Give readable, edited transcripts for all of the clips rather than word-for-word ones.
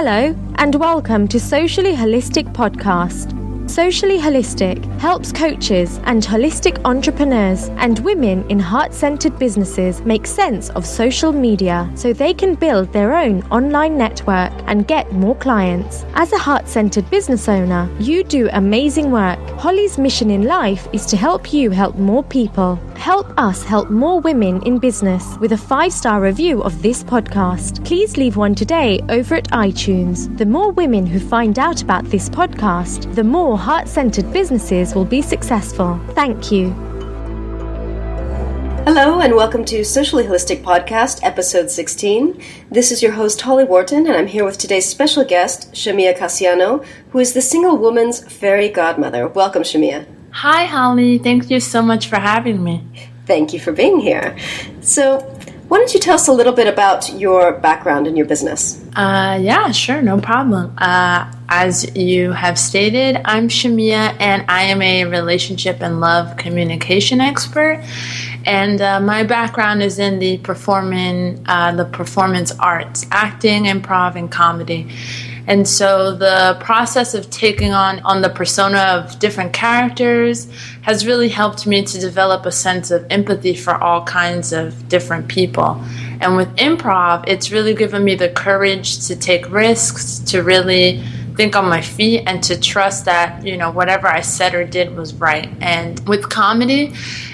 Hello, and welcome to Socially Holistic Podcast. Socially Holistic helps coaches and holistic entrepreneurs and women in heart-centered businesses make sense of social media so they can build their own online network and get more clients. As a heart-centered business owner, you do amazing work. Holly's mission in life is to help you help more people. Help us help more women in business with a 5-star review of this podcast. Please leave one today over at iTunes. The more women who find out about this podcast, the more heart-centered businesses will be successful. Thank you. Hello and welcome to Socially Holistic Podcast, episode 16. This is your host, Holly Wharton, and I'm here with today's special guest, Shamia Casiano, who is the single woman's fairy godmother. Welcome, Shamia. Hi, Holly. Thank you so much for having me. Thank you for being here. So, why don't you tell us a little bit about your background and your business? Yeah, sure. No problem. As you have stated, I'm Shamia, and I am a relationship and love communication expert. And my background is in the performance arts, acting, improv, and comedy. And so the process of taking on the persona of different characters has really helped me to develop a sense of empathy for all kinds of different people. And with improv, it's really given me the courage to take risks, to really think on my feet, and to trust that, whatever I said or did was right. And with comedy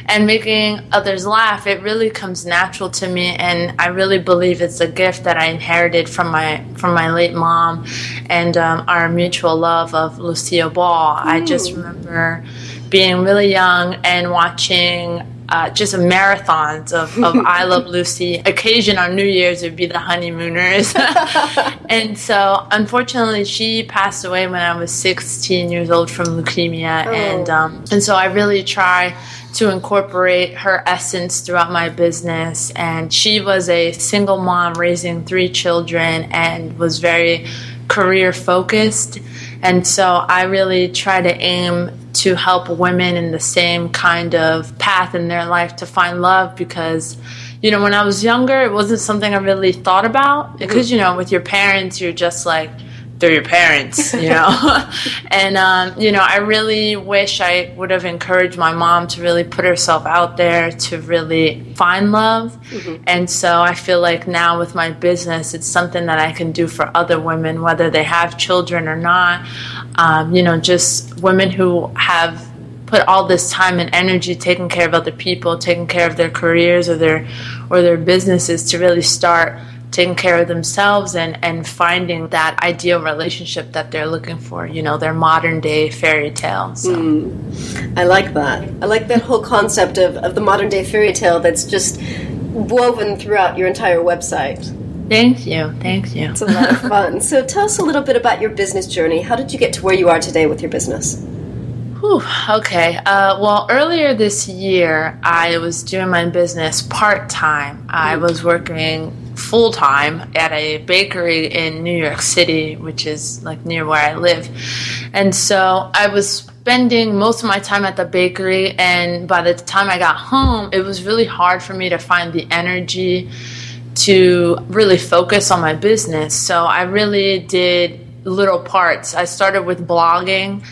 and making others laugh, it really comes natural to me, and I really believe it's a gift that I inherited from my late mom and our mutual love of Lucille Ball. I just remember being really young and watching just marathons of I Love Lucy. Occasion on New Year's would be the Honeymooners. And so, unfortunately, she passed away when I was 16 years old from leukemia. And so I really try to incorporate her essence throughout my business. And she was a single mom raising 3 children and was very career focused. And so I really try to aim to help women in the same kind of path in their life to find love, because, when I was younger, it wasn't something I really thought about, because, with your parents, you're just like, they're your parents, And, I really wish I would have encouraged my mom to really put herself out there to really find love. And so I feel like now with my business, it's something that I can do for other women, whether they have children or not. Just women who have put all this time and energy taking care of other people, taking care of their careers or their businesses, to really start taking care of themselves and finding that ideal relationship that they're looking for, their modern day fairy tale. So. I like that. I like that whole concept of the modern day fairy tale that's just woven throughout your entire website. Thank you. It's a lot of fun. So tell us a little bit about your business journey. How did you get to where you are today with your business? Okay. Well, earlier this year, I was doing my business part-time. I was working full-time at a bakery in New York City, which is like near where I live. And so I was spending most of my time at the bakery, and by the time I got home, it was really hard for me to find the energy to really focus on my business. So I really did little parts. I started with blogging,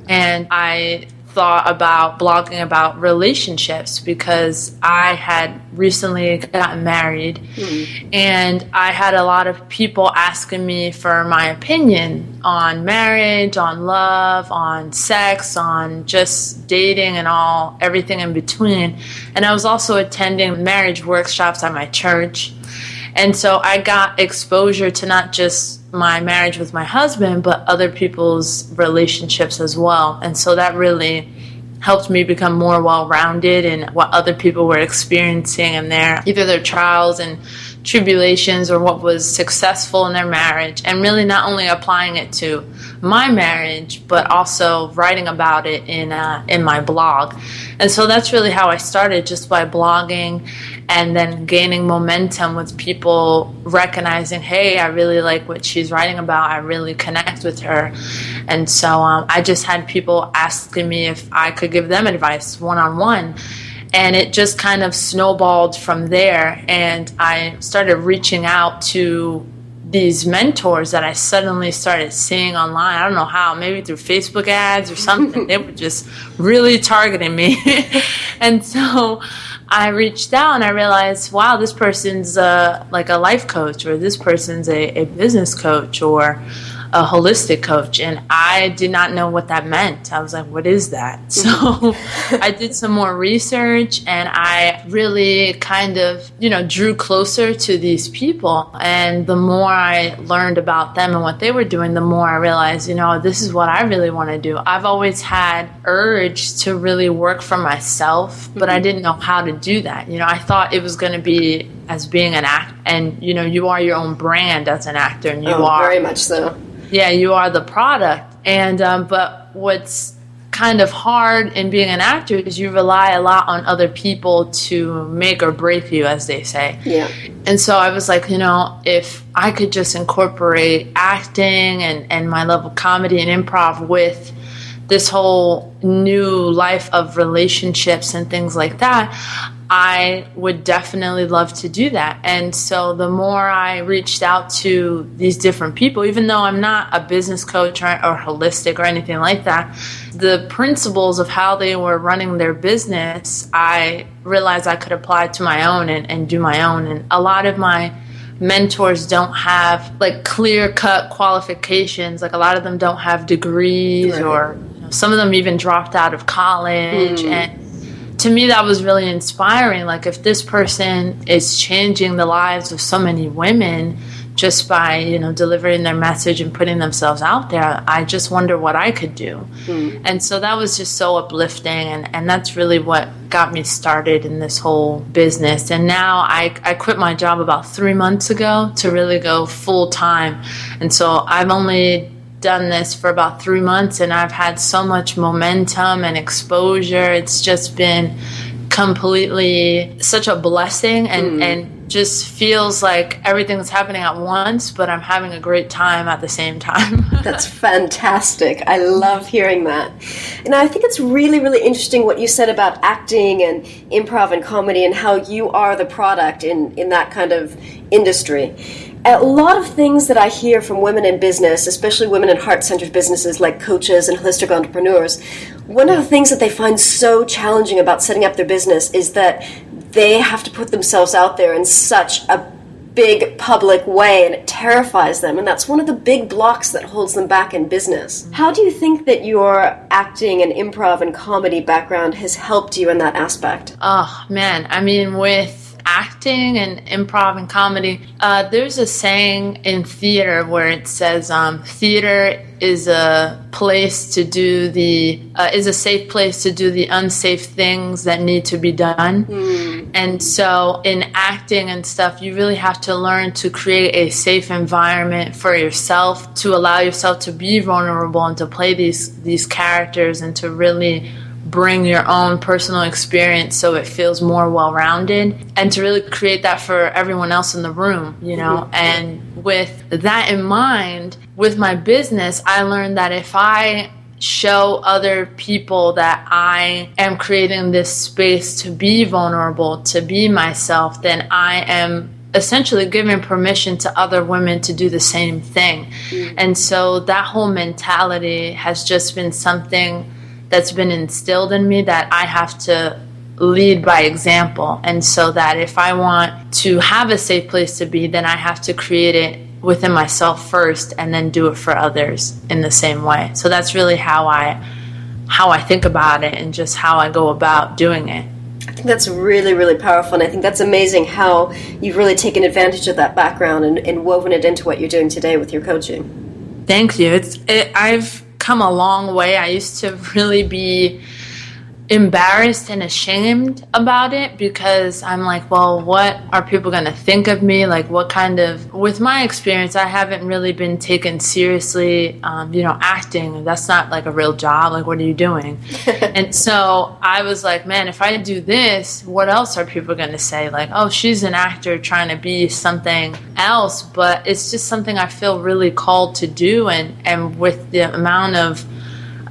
and I thought about blogging about relationships because I had recently gotten married, and I had a lot of people asking me for my opinion on marriage, on love, on sex, on just dating and everything in between. And I was also attending marriage workshops at my church. And so I got exposure to not just my marriage with my husband, but other people's relationships as well. And so that really helped me become more well-rounded in what other people were experiencing in either their trials and tribulations or what was successful in their marriage, and really not only applying it to my marriage, but also writing about it in my blog. And so that's really how I started, just by blogging, and then gaining momentum with people recognizing, hey, I really like what she's writing about. I really connect with her. And so I just had people asking me if I could give them advice one-on-one. And it just kind of snowballed from there. And I started reaching out to these mentors that I suddenly started seeing online. I don't know how, maybe through Facebook ads or something. They were just really targeting me. And so I reached out and I realized, wow, this person's like a life coach, or this person's a business coach, or a holistic coach. And I did not know what that meant. I was like, what is that? So I did some more research, and I really kind of, drew closer to these people. And the more I learned about them and what they were doing, the more I realized, this is what I really want to do. I've always had urge to really work for myself, but I didn't know how to do that. I thought it was going to be as being an actor, and you are your own brand as an actor, and you are very much so. Yeah, you are the product. And but what's kind of hard in being an actor is you rely a lot on other people to make or break you, as they say. Yeah. And so I was like, if I could just incorporate acting and my love of comedy and improv with this whole new life of relationships and things like that, I would definitely love to do that. And so the more I reached out to these different people, even though I'm not a business coach or holistic or anything like that, the principles of how they were running their business, I realized I could apply to my own and do my own. And a lot of my mentors don't have like clear-cut qualifications. Like a lot of them don't have degrees, right, or some of them even dropped out of college. And to me, that was really inspiring. Like, if this person is changing the lives of so many women just by, delivering their message and putting themselves out there, I just wonder what I could do. And so that was just so uplifting. And that's really what got me started in this whole business. And now I quit my job about 3 months ago to really go full time. And so I've only done this for about 3 months, and I've had so much momentum and exposure. It's just been completely such a blessing, and just feels like everything's happening at once, but I'm having a great time at the same time. That's fantastic. I love hearing that. And I think it's really, really interesting what you said about acting and improv and comedy, and how you are the product in that kind of industry. A lot of things that I hear from women in business, especially women in heart-centered businesses like coaches and holistic entrepreneurs, one of the things that they find so challenging about setting up their business is that they have to put themselves out there in such a big public way, and it terrifies them, and that's one of the big blocks that holds them back in business. How do you think that your acting and improv and comedy background has helped you in that aspect? Oh, man. I mean, with acting and improv and comedy, there's a saying in theater where it says theater is a place to do is a safe place to do the unsafe things that need to be done. And so in acting and stuff, you really have to learn to create a safe environment for yourself, to allow yourself to be vulnerable and to play these characters, and to really bring your own personal experience so it feels more well-rounded, and to really create that for everyone else in the room, And with that in mind, with my business, I learned that if I show other people that I am creating this space to be vulnerable, to be myself, then I am essentially giving permission to other women to do the same thing. And so that whole mentality has just been something that's been instilled in me, that I have to lead by example. And so that if I want to have a safe place to be, then I have to create it within myself first, and then do it for others in the same way. So that's really how I think about it, and just how I go about doing it. I think that's really, really powerful, and I think that's amazing how you've really taken advantage of that background and woven it into what you're doing today with your coaching. Thank you. I've come a long way. I used to really be embarrassed and ashamed about it, because I'm like, well, what are people going to think of me? Like, with my experience, I haven't really been taken seriously, acting. That's not like a real job. Like, what are you doing? And so I was like, man, if I do this, what else are people going to say? Like, oh, she's an actor trying to be something else, but it's just something I feel really called to do. And with the amount of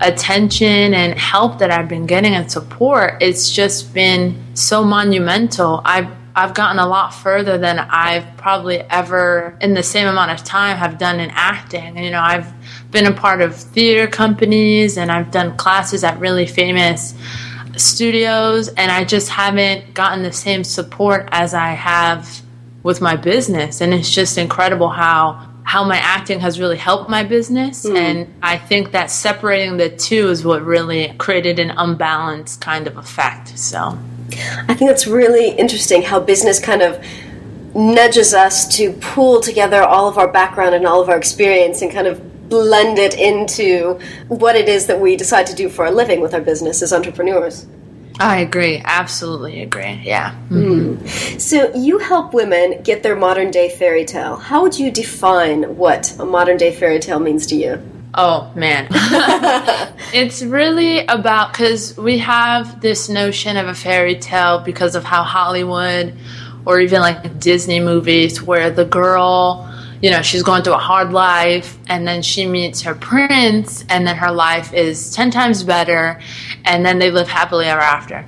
attention and help that I've been getting and support, it's just been so monumental. I I've gotten a lot further than I've probably ever in the same amount of time have done in acting. You know, I've been a part of theater companies and I've done classes at really famous studios, and I just haven't gotten the same support as I have with my business. And it's just incredible how my acting has really helped my business. And I think that separating the two is what really created an unbalanced kind of effect. So I think that's really interesting how business kind of nudges us to pull together all of our background and all of our experience and kind of blend it into what it is that we decide to do for a living with our business as entrepreneurs. I agree. Absolutely agree. Yeah. So you help women get their modern day fairy tale. How would you define what a modern day fairy tale means to you? Oh, man. It's really about, because we have this notion of a fairy tale because of how Hollywood or even like Disney movies where the girl, you know, she's going through a hard life and then she meets her prince and then her life is 10 times better and then they live happily ever after.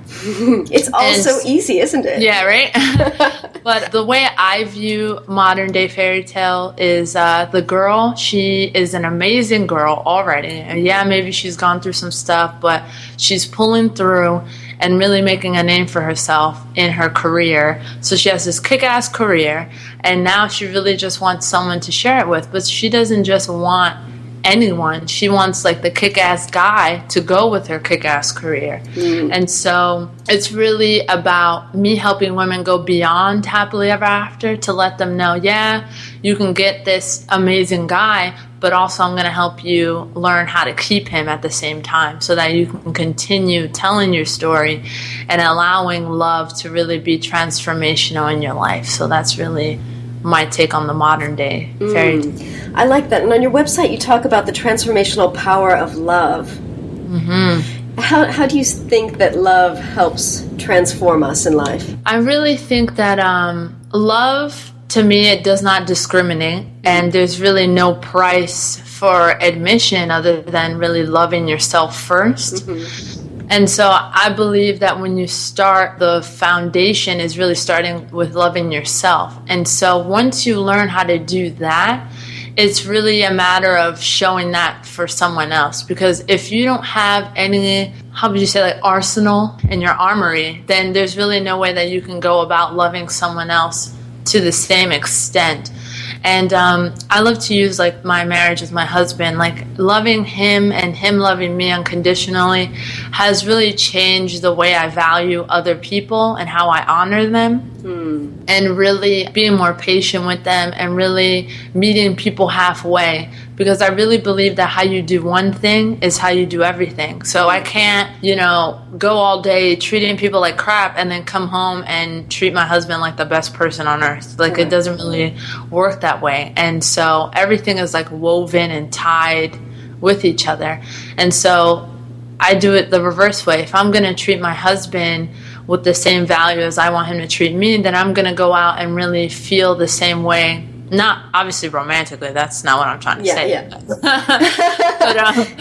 It's all so easy, isn't it? Yeah, right? But the way I view modern day fairy tale is the girl, she is an amazing girl already. And yeah, maybe she's gone through some stuff, but she's pulling through and really making a name for herself in her career. So she has this kick-ass career, and now she really just wants someone to share it with. But she doesn't just want anyone. She wants like the kick-ass guy to go with her kick-ass career. And so it's really about me helping women go beyond happily ever after to let them know, yeah, you can get this amazing guy, but also I'm going to help you learn how to keep him at the same time so that you can continue telling your story and allowing love to really be transformational in your life. So that's really my take on the modern day fairy tale. I like that. And on your website, you talk about the transformational power of love. How do you think that love helps transform us in life? I really think that love, to me, it does not discriminate, and there's really no price for admission other than really loving yourself first. And so I believe that when you start, the foundation is really starting with loving yourself. And so once you learn how to do that, it's really a matter of showing that for someone else. Because if you don't have any, how would you say, like arsenal in your armory, then there's really no way that you can go about loving someone else to the same extent. And I love to use like my marriage with my husband, like loving him and him loving me unconditionally has really changed the way I value other people and how I honor them. And really being more patient with them and really meeting people halfway, because I really believe that how you do one thing is how you do everything. So I can't, go all day treating people like crap and then come home and treat my husband like the best person on earth. Like it doesn't really work that way. And so everything is like woven and tied with each other. And so I do it the reverse way. If I'm going to treat my husband with the same value as I want him to treat me, then I'm going to go out and really feel the same way. Not obviously romantically, that's not what I'm trying to say. Yeah.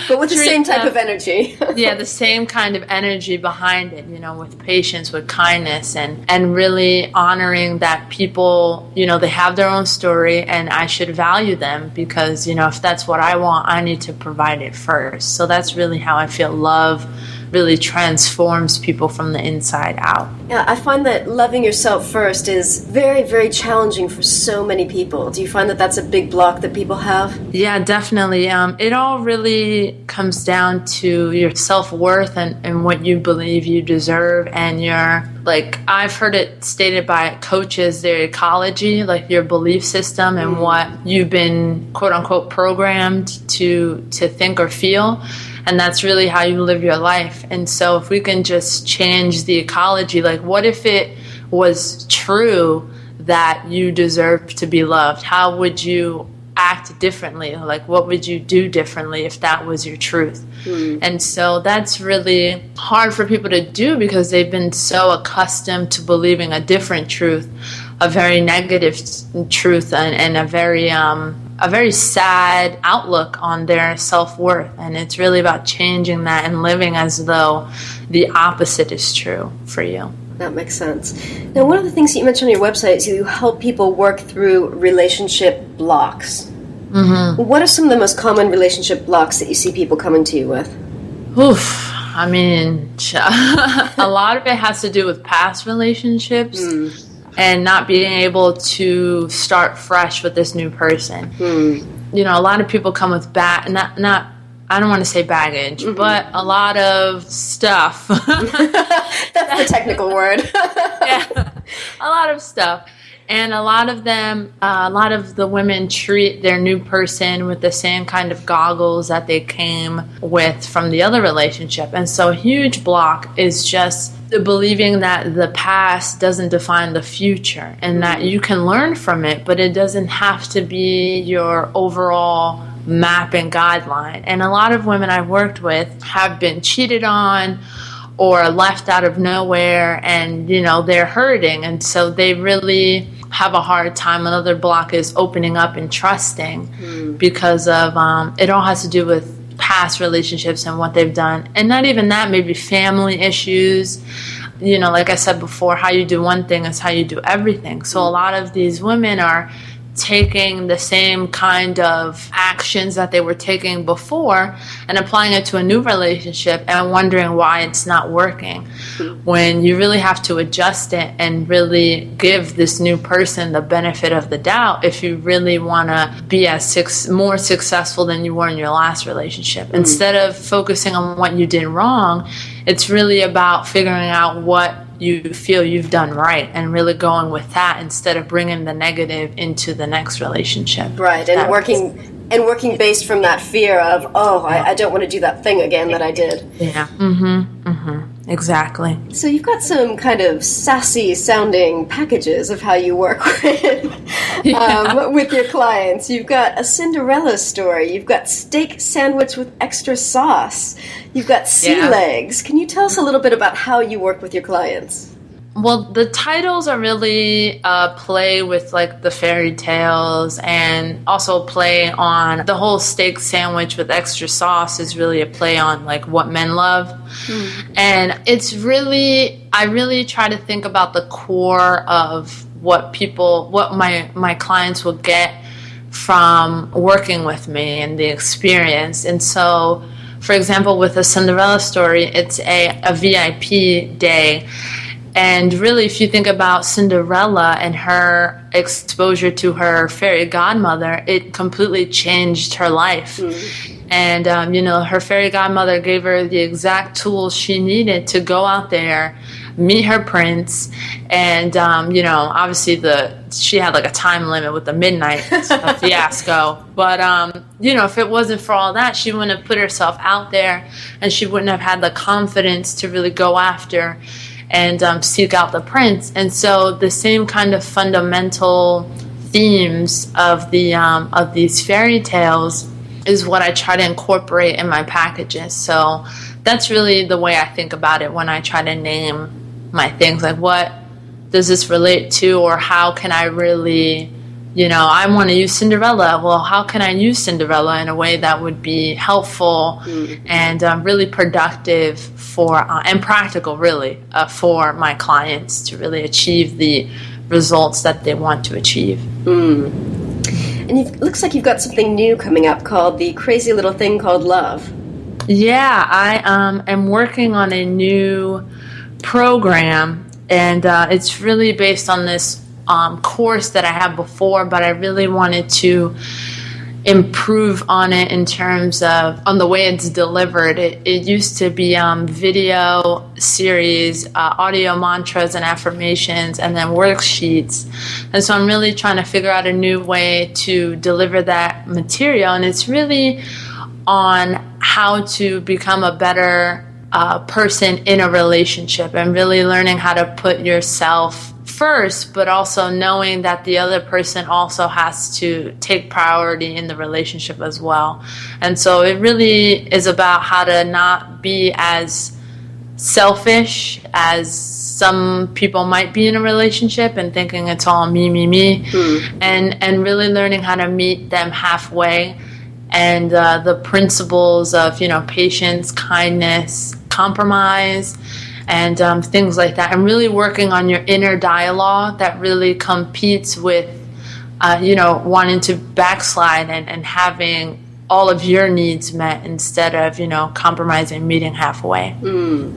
But with the same type of energy. Yeah, the same kind of energy behind it, with patience, with kindness, and really honoring that people, they have their own story and I should value them because, if that's what I want, I need to provide it first. So that's really how I feel love really transforms people from the inside out. Yeah, I find that loving yourself first is very, very challenging for so many people. Do you find that that's a big block that people have? Yeah, definitely. It all really comes down to your self-worth and what you believe you deserve, and your, I've heard it stated by coaches, their ecology, like your belief system and what you've been, quote unquote, programmed to think or feel. And that's really how you live your life. And so if we can just change the ecology, like what if it was true that you deserve to be loved? How would you act differently? Like what would you do differently if that was your truth? And so that's really hard for people to do because they've been so accustomed to believing a different truth, a very negative truth, and a very sad outlook on their self-worth. And it's really about changing that and living as though the opposite is true for you. That makes sense. Now, one of the things that you mentioned on your website is you help people work through relationship blocks. Mm-hmm. What are some of the most common relationship blocks that you see people coming to you with? Oof. I mean, a lot of it has to do with past relationships and not being able to start fresh with this new person. You know, a lot of people come with I don't want to say baggage, but a lot of stuff. That's the technical word. Yeah, a lot of stuff. And a lot of the women treat their new person with the same kind of goggles that they came with from the other relationship. And so a huge block is just believing that the past doesn't define the future and that you can learn from it, but it doesn't have to be your overall map and guideline. And a lot of women I've worked with have been cheated on or left out of nowhere, and you know, they're hurting, and so they really have a hard time. Another block is opening up and trusting because of it all has to do with past relationships and what they've done, and not even that, maybe family issues. You know, like I said before, how you do one thing is how you do everything. So a lot of these women are taking the same kind of actions that they were taking before and applying it to a new relationship and wondering why it's not working, when you really have to adjust it and really give this new person the benefit of the doubt if you really want to be more successful than you were in your last relationship. Instead of focusing on what you did wrong, it's really about figuring out what you feel you've done right and really going with that instead of bringing the negative into the next relationship. Right, and working based from that fear of, I don't want to do that thing again that I did. Yeah, exactly. So you've got some kind of sassy sounding packages of how you work with your clients. You've got a Cinderella story. You've got steak sandwich with extra sauce. You've got sea legs. Can you tell us a little bit about how you work with your clients? Well, the titles are really play with like the fairy tales, and also play on the whole steak sandwich with extra sauce is really a play on like what men love. And it's really, I really try to think about the core of what my clients will get from working with me and the experience. And so, for example, with a Cinderella story, it's a VIP day. And really, if you think about Cinderella and her exposure to her fairy godmother, it completely changed her life. And, her fairy godmother gave her the exact tools she needed to go out there, meet her prince. And, obviously she had like a time limit with the midnight fiasco. But, if it wasn't for all that, she wouldn't have put herself out there, and she wouldn't have had the confidence to really go after and seek out the prince. And so the same kind of fundamental themes of these fairy tales is what I try to incorporate in my packages. So that's really the way I think about it when I try to name my things. Like, what does this relate to, or how can I really, I want to use Cinderella. Well, how can I use Cinderella in a way that would be helpful and really productive and practical, really, for my clients to really achieve the results that they want to achieve. And it looks like you've got something new coming up called The Crazy Little Thing Called Love. Yeah, I am working on a new program, and it's really based on this course that I had before, but I really wanted to improve on it in terms of on the way it's delivered. It used to be video series, audio mantras and affirmations, and then worksheets. And so I'm really trying to figure out a new way to deliver that material, and it's really on how to become a better person in a relationship, and really learning how to put yourself first, but also knowing that the other person also has to take priority in the relationship as well. And so it really is about how to not be as selfish as some people might be in a relationship and thinking it's all me, and really learning how to meet them halfway, and the principles of patience, kindness, compromise, and things like that, and really working on your inner dialogue that really competes with, wanting to backslide and having all of your needs met instead of, compromising, meeting halfway.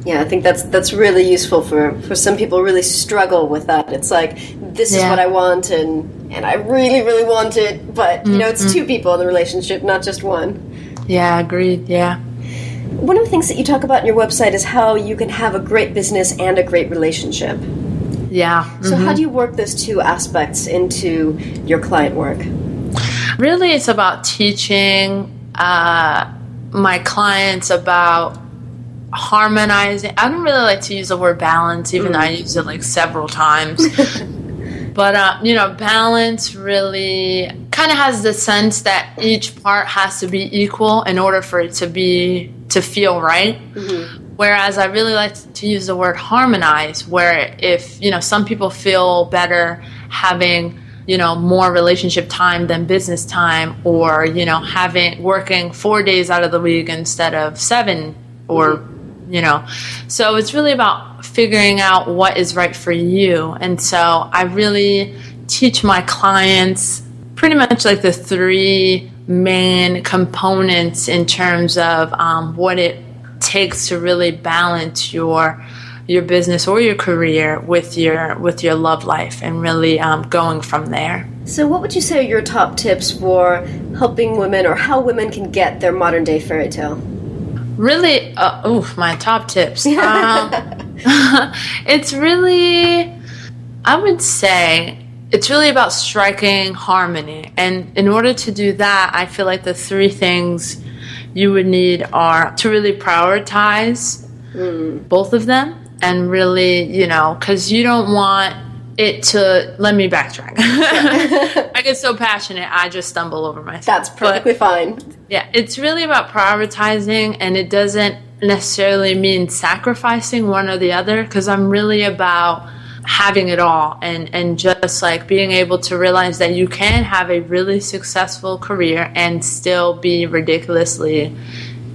Yeah, I think that's really useful for some people who really struggle with that. It's like, this is what I want, and I really, really want it, but, it's two people in the relationship, not just one. Yeah, agreed, yeah. One of the things that you talk about on your website is how you can have a great business and a great relationship. Yeah. So how do you work those two aspects into your client work? Really, it's about teaching my clients about harmonizing. I don't really like to use the word balance, even though I use it like several times. But, balance really kind of has the sense that each part has to be equal in order for it to feel right. Whereas I really like to use the word harmonize, where if, some people feel better having, more relationship time than business time, or, working 4 days out of the week instead of 7, or, so it's really about figuring out what is right for you. And so I really teach my clients pretty much like the 3 main components in terms of what it takes to really balance your business or your career with your love life, and really going from there. So what would you say are your top tips for helping women, or how women can get their modern day fairy tale? Really, my top tips. It's really, I would say, it's really about striking harmony. And in order to do that, I feel like the 3 things you would need are to really prioritize both of them, and really, because you don't want it to, let me backtrack. I get so passionate, I just stumble over myself. That's perfectly fine. Yeah, it's really about prioritizing, and it doesn't necessarily mean sacrificing one or the other, because I'm really about having it all, and just like being able to realize that you can have a really successful career and still be ridiculously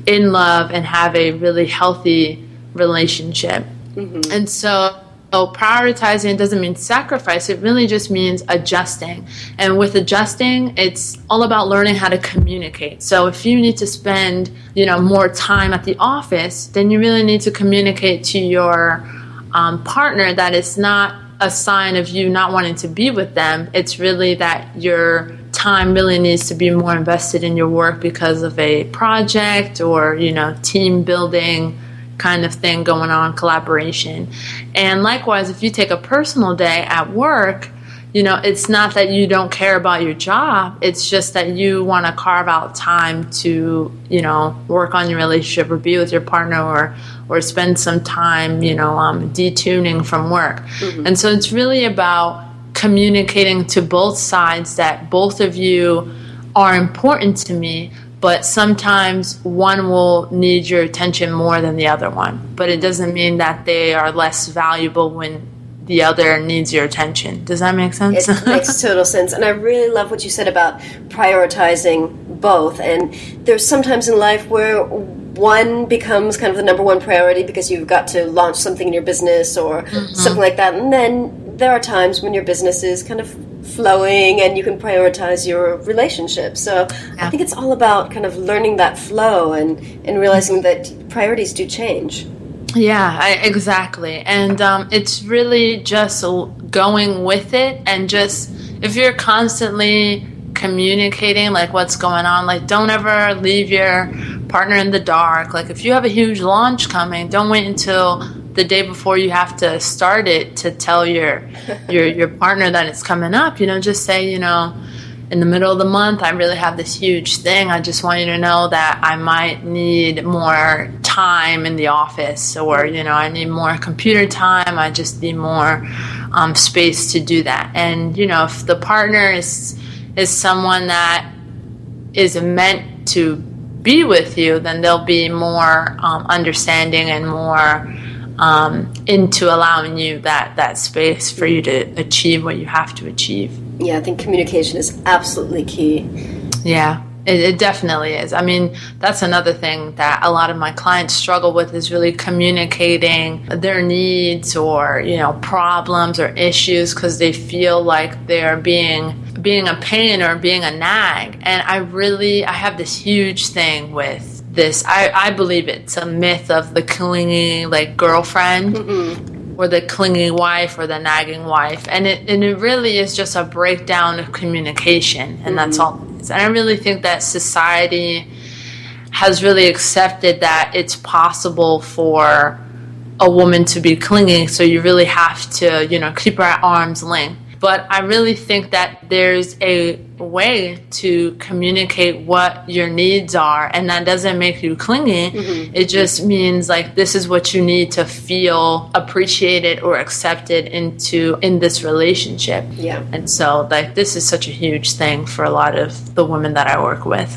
in love and have a really healthy relationship. And so prioritizing doesn't mean sacrifice. It really just means adjusting. And with adjusting, it's all about learning how to communicate. So if you need to spend, more time at the office, then you really need to communicate to your partner that it's not a sign of you not wanting to be with them. It's really that your time really needs to be more invested in your work because of a project or, team building kind of thing going on, collaboration. And likewise, if you take a personal day at work, it's not that you don't care about your job. It's just that you want to carve out time to, work on your relationship or be with your partner, or spend some time, detuning from work. And so it's really about communicating to both sides that both of you are important to me, but sometimes one will need your attention more than the other one. But it doesn't mean that they are less valuable when the other needs your attention. Does that make sense? It makes total sense. And I really love what you said about prioritizing both. And there's sometimes in life where one becomes kind of the number one priority because you've got to launch something in your business or something like that. And then there are times when your business is kind of flowing and you can prioritize your relationship. So I think it's all about kind of learning that flow and realizing that priorities do change. Yeah, exactly. And it's really just going with it, and just if you're constantly communicating like what's going on, like don't ever leave your partner in the dark. Like if you have a huge launch coming, don't wait until the day before you have to start it to tell your partner that it's coming up. Just say, in the middle of the month, I really have this huge thing. I just want you to know that I might need more time in the office, or, I need more computer time. I just need more space to do that. And, if the partner is someone that is meant to be with you, then they'll be more understanding and more into allowing you that space for you to achieve what you have to achieve. Yeah, I think communication is absolutely key. Yeah. It definitely is. I mean, that's another thing that a lot of my clients struggle with, is really communicating their needs or, problems or issues, because they feel like they're being a pain or being a nag. And I have this huge thing with this. I believe it's a myth of the clingy, girlfriend. Mm-hmm. Or the clingy wife or the nagging wife. And it really is just a breakdown of communication, and that's all it is. And I really think that society has really accepted that it's possible for a woman to be clingy, so you really have to, keep her at arm's length. But I really think that there's a way to communicate what your needs are, and that doesn't make you clingy. Mm-hmm. It just means this is what you need to feel appreciated or accepted in this relationship. Yeah. And so this is such a huge thing for a lot of the women that I work with.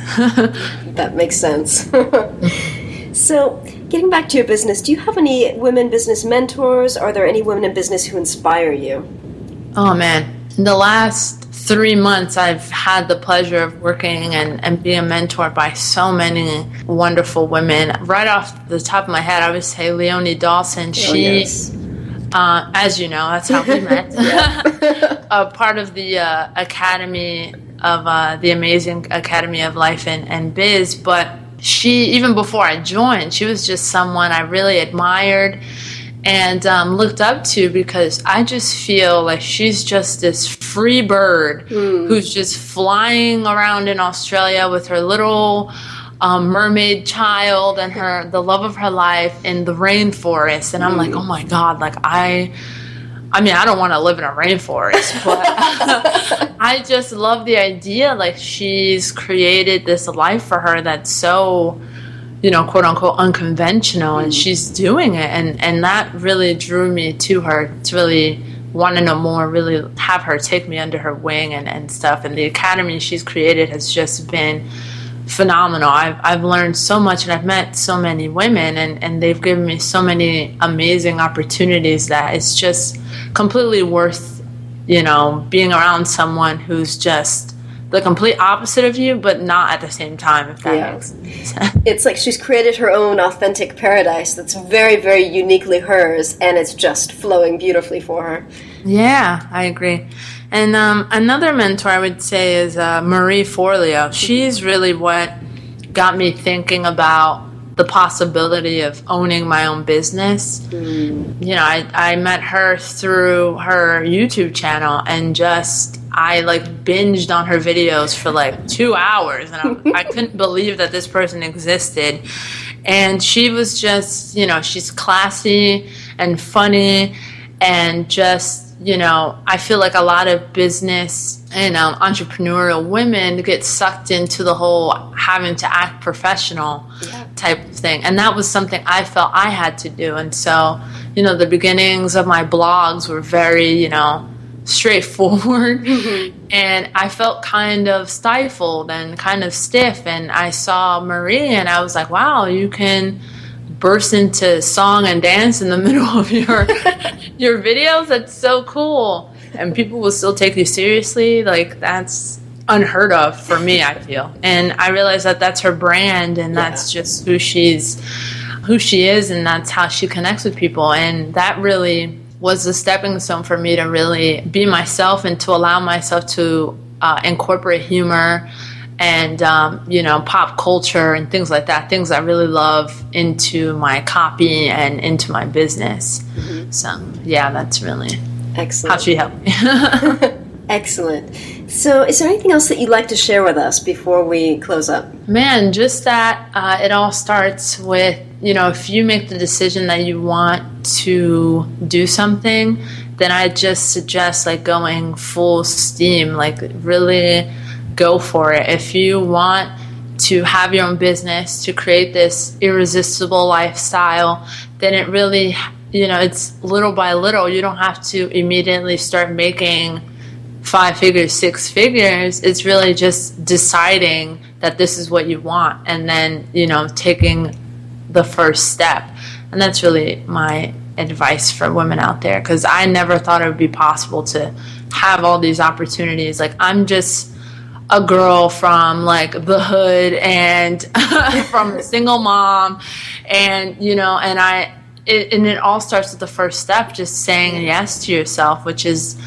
That makes sense. So, getting back to your business, do you have any women business mentors? Are there any women in business who inspire you? Oh, man. In the last 3 months, I've had the pleasure of working and being mentored by so many wonderful women. Right off the top of my head, I would say Leonie, Dawson. Yes. As you know, that's how we met. Part of the Academy of the Amazing Academy of Life and Biz. But she, even before I joined, she was just someone I really admired and looked up to, because I just feel like she's just this free bird who's just flying around in Australia with her little mermaid child and the love of her life in the rainforest. And I'm like, oh my God, I don't want to live in a rainforest, but I just love the idea, she's created this life for her that's so, quote unquote unconventional, and she's doing it, and that really drew me to her, to really want to know more, really have her take me under her wing and stuff. And the academy she's created has just been phenomenal. I've learned so much, and I've met so many women, and they've given me so many amazing opportunities that it's just completely worth, being around someone who's just the complete opposite of you, but not at the same time, if that makes sense. It's like she's created her own authentic paradise that's very, very uniquely hers, and it's just flowing beautifully for her. Yeah, I agree. And another mentor I would say is Marie Forleo. She's really what got me thinking about the possibility of owning my own business. I met her through her YouTube channel, and I binged on her videos for 2 hours, and I couldn't believe that this person existed. And she was just, she's classy and funny, and just, I feel like a lot of business and entrepreneurial women get sucked into the whole having to act professional type of thing. And that was something I felt I had to do. And so, the beginnings of my blogs were very, straightforward. And I felt kind of stifled and kind of stiff. And I saw Marie, and I was like, wow, you can burst into song and dance in the middle of your videos. That's so cool. And people will still take you seriously. That's unheard of for me, I feel. And I realized that that's her brand, and that's just who she is, and that's how she connects with people. And that really was the stepping stone for me to really be myself, and to allow myself to incorporate humor and, pop culture and things like that, things I really love, into my copy and into my business. Mm-hmm. So, that's really excellent. How she helped me. Excellent. So is there anything else that you'd like to share with us before we close up? Man, just that it all starts with, if you make the decision that you want to do something, then I just suggest going full steam, really go for it. If you want to have your own business, to create this irresistible lifestyle, then it really, it's little by little. You don't have to immediately start making 5 figures, 6 figures. It's really just deciding that this is what you want, and then, taking the first step. And that's really my advice for women out there, because I never thought it would be possible to have all these opportunities. I'm just a girl from like the hood and from a single mom, and it all starts with the first step, just saying yes to yourself, which is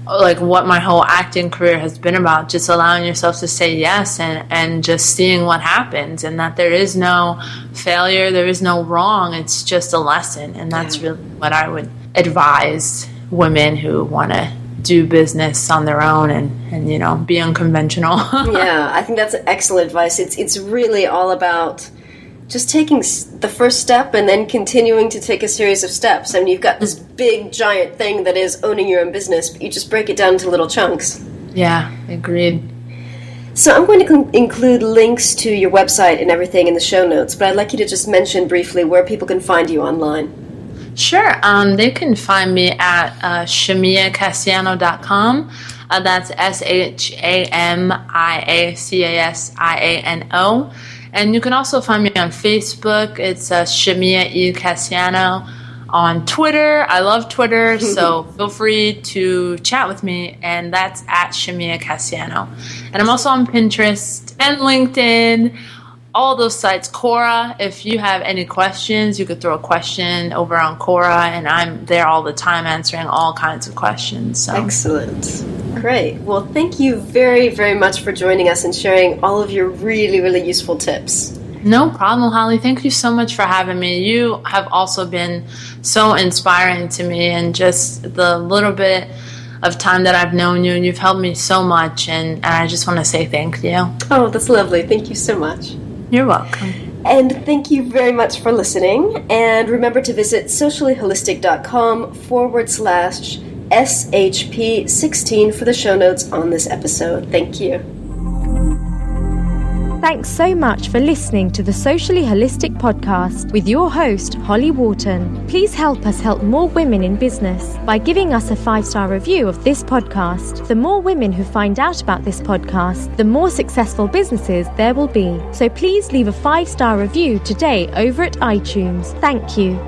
like what my whole acting career has been about, just allowing yourself to say yes and just seeing what happens, and that there is no failure, there is no wrong, it's just a lesson. And that's really what I would advise women who want to do business on their own and be unconventional. Yeah, I think that's excellent advice. It's really all about just taking the first step and then continuing to take a series of steps. I mean, you've got this big, giant thing that is owning your own business, but you just break it down into little chunks. Yeah, agreed. So I'm going to include links to your website and everything in the show notes, but I'd like you to just mention briefly where people can find you online. Sure. They can find me at ShamiaCasiano.com. That's ShamiaCasiano. And you can also find me on Facebook. It's Shamia E. Casiano. On Twitter, I love Twitter, so feel free to chat with me, and that's at Shamia Casiano. And I'm also on Pinterest and LinkedIn, all those sites. Quora, if you have any questions, you could throw a question over on Quora, and I'm there all the time answering all kinds of questions. So. Excellent. Great. Well, thank you very, very much for joining us and sharing all of your really, really useful tips. No problem, Holly. Thank you so much for having me. You have also been so inspiring to me, and just the little bit of time that I've known you, and you've helped me so much, and I just want to say thank you. Oh, that's lovely. Thank you so much. You're welcome. And thank you very much for listening. And remember to visit sociallyholistic.com/SHP16 for the show notes on this episode. Thank you. Thanks so much for listening to the Socially Holistic Podcast with your host, Holly Wharton. Please help us help more women in business by giving us a 5-star review of this podcast. The more women who find out about this podcast, the more successful businesses there will be. So please leave a 5-star review today over at iTunes. Thank you.